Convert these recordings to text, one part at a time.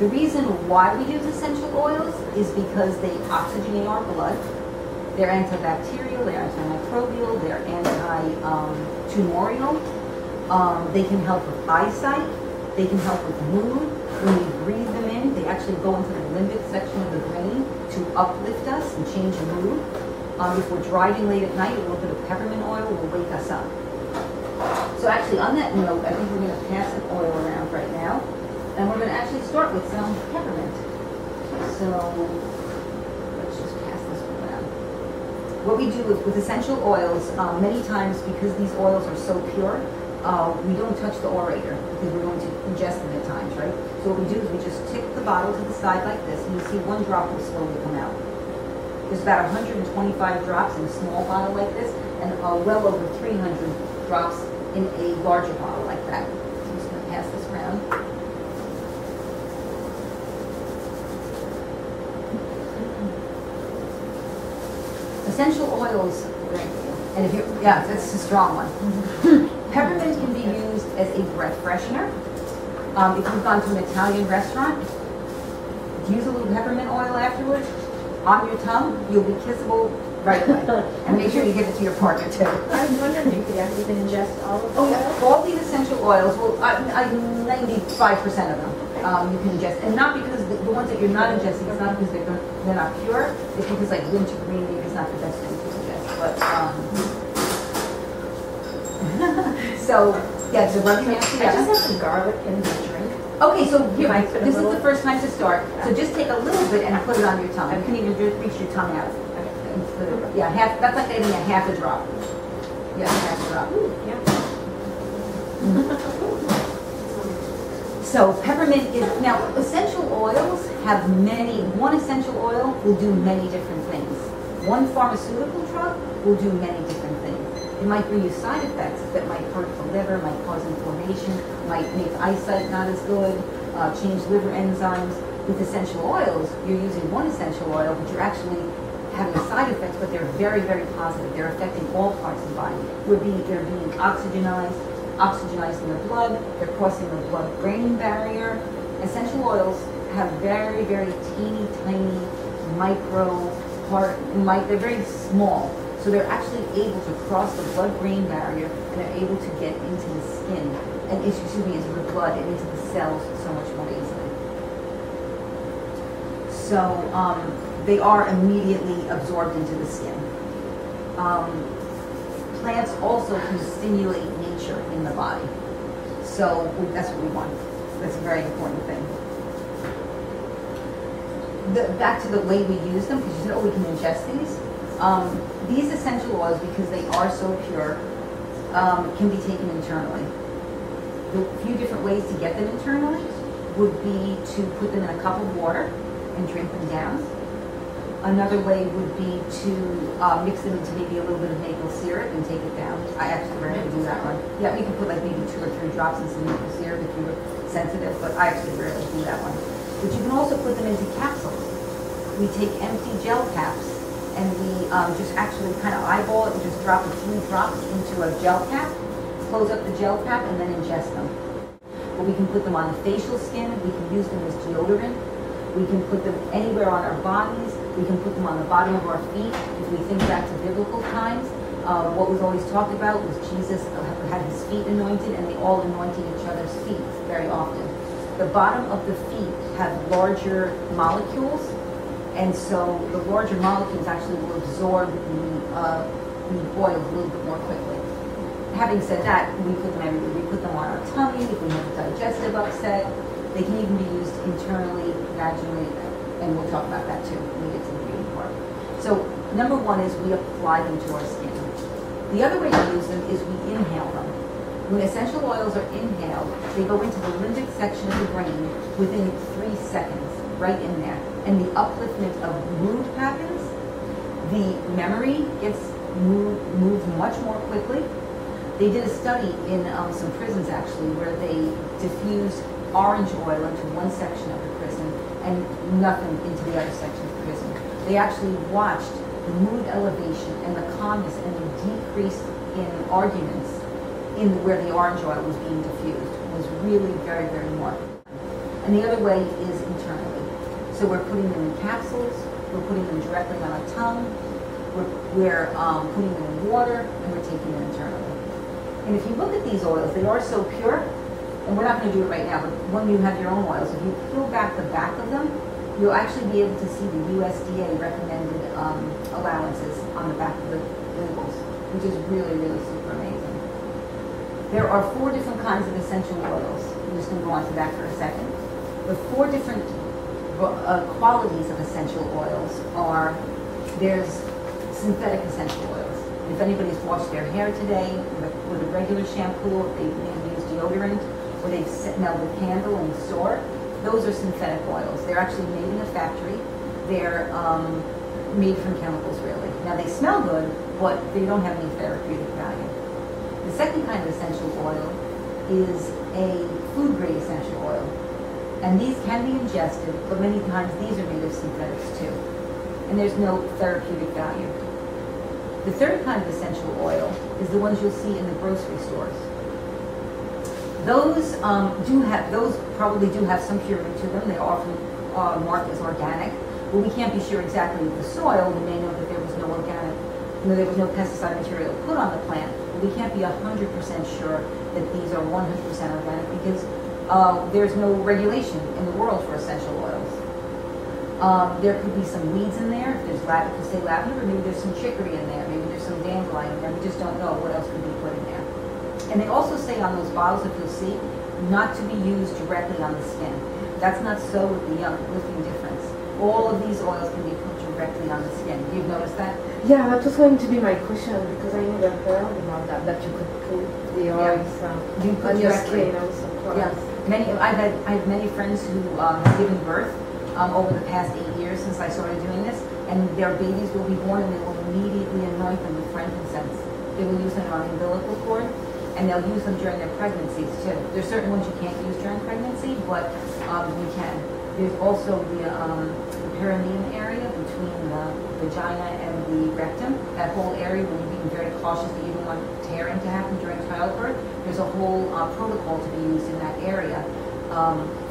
The reason why we use essential oils is because they oxygenate our blood. They're antibacterial, they're antimicrobial, they're anti-tumorial. They can help with eyesight. They can help with mood. When we breathe them in, they actually go into the limbic section of the brain to uplift us and change the mood. If we're driving late at night, a little bit of peppermint oil will wake us up. So actually, on that note, I think we're going to pass an oil around right now. And we're going to actually start with some peppermint. So let's just pass this one around. What we do with essential oils, many times because these oils are so pure, we don't touch the orator because we're going to ingest them at times, right? So what we do is we just tip the bottle to the side like this, and you see one drop will slowly come out. There's about 125 drops in a small bottle like this, and well over 300 drops in a larger bottle like that. So I'm just going to pass this around. Essential oils, and if you, yeah, that's a strong one. Peppermint can be used as a breath freshener. If you've gone to an Italian restaurant, use a little peppermint oil afterwards on your tongue, you'll be kissable right away. And make sure you give it to your partner too. I was wondering if you could actually even ingest all of the oils? All these essential oils, well, 95% of them you can ingest. And not because the ones that you're not ingesting, it's not because they're not pure, it's because like wintergreen leaf is not the best thing to ingest. But, so, yeah, so let me ask you. I just have some garlic in my drink. Okay, so here, this is the first time to start. So just take a little bit and put it on your tongue. You can even just reach your tongue out. Yeah, half. That's like adding a half a drop. Yeah, half a drop. Yeah. So peppermint is, now essential oils have many, one essential oil will do many different things. One pharmaceutical drug will do many different things. It might bring you side effects that might hurt the liver, might cause inflammation, might make eyesight not as good, change liver enzymes. With essential oils, you're using one essential oil, but you're actually having side effects, but they're very, very positive. They're affecting all parts of the body. They're being oxygenizing the blood, they're crossing the blood-brain barrier. Essential oils have very, very teeny, tiny they're very small. So they're actually able to cross the blood-brain barrier, and they're able to get into the skin, and into the blood and into the cells so much more easily. So they are immediately absorbed into the skin. Plants also can stimulate nature in the body. So that's what we want. That's a very important thing. Back to the way we use them, because you said, oh, we can ingest these. These essential oils, because they are so pure, can be taken internally. The few different ways to get them internally would be to put them in a cup of water and drink them down. Another way would be to mix them into maybe a little bit of maple syrup and take it down. I actually rarely do that one. Yeah, we can put like maybe 2 or 3 drops in some maple syrup if you were sensitive, but I actually rarely do that one. But you can also put them into capsules. We take empty gel caps and we just actually kind of eyeball it and just drop a few drops into a gel cap, close up the gel cap, and then ingest them. But we can put them on the facial skin, we can use them as deodorant, we can put them anywhere on our bodies, we can put them on the bottom of our feet. If we think back to biblical times, what was always talked about was Jesus had his feet anointed, and they all anointed each other's feet very often. The bottom of the feet have larger molecules, and so the larger molecules actually will absorb the oil a little bit more quickly. Having said that, we put them everywhere. We put them on our tummy if we have a digestive upset. They can even be used internally, vaginally, and we'll talk about that too when we get to the beauty part. So number one is we apply them to our skin. The other way to use them is we inhale them. When essential oils are inhaled, they go into the limbic section of the brain within 3 seconds, right in there. And the upliftment of mood happens. The memory gets moved much more quickly. They did a study in some prisons actually where they diffused orange oil into one section of the prison and nothing into the other section of the prison. They actually watched the mood elevation and the calmness and the decrease in arguments in where the orange oil was being diffused. It was really very, very remarkable. And the other way is internally. So we're putting them in capsules, we're putting them directly on our tongue, we're putting them in water, and we're taking them internally. And if you look at these oils, they are so pure, and we're not going to do it right now, but when you have your own oils, if you peel back the back of them, you'll actually be able to see the USDA recommended allowances on the back of the labels, which is really, really super amazing. There are 4 different kinds of essential oils. I'm just going to go on to that for a second. The 4 different qualities of essential oils are, there's synthetic essential oils. If anybody's washed their hair today with a regular shampoo, if they maybe use deodorant, or they've smelled a candle and sore, those are synthetic oils. They're actually made in a factory. They're made from chemicals, really. Now, they smell good, but they don't have any therapeutic value. The second kind of essential oil is a food-grade essential oil. And these can be ingested, but many times these are made of synthetics too. And there's no therapeutic value. The third kind of essential oil is the ones you'll see in the grocery stores. Those probably do have some purity to them. They are often marked as organic, but we can't be sure exactly with the soil. We may know that there was no organic, there was no pesticide material put on the plant, but we can't be 100% sure that these are 100% organic because there's no regulation in the world for essential oils. There could be some weeds in there. If there's lavender, or maybe there's some chicory in there. Maybe there's some dandelion in there. We just don't know what else could be put in there. And they also say on those bottles, if you'll see, not to be used directly on the skin. That's not so with the lifting difference. All of these oils can be put directly on the skin. You've noticed that? Yeah, that was going to be my question because I never heard about that you could put the oils on your skin. I was surprised. Yeah. I have many friends who have given birth over the past 8 years since I started doing this, and their babies will be born and they will immediately anoint them with frankincense. They will use them on the umbilical cord, and they'll use them during their pregnancies too. There's certain ones you can't use during pregnancy, but you can. There's also the perineum area between the vagina and the rectum. That whole area, when you're being very cautious that you don't want tearing to happen during childbirth, there's a whole protocol to be used in that area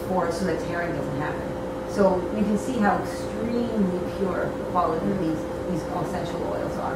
so that tearing doesn't happen. So you can see how extremely pure the quality of these essential oils are.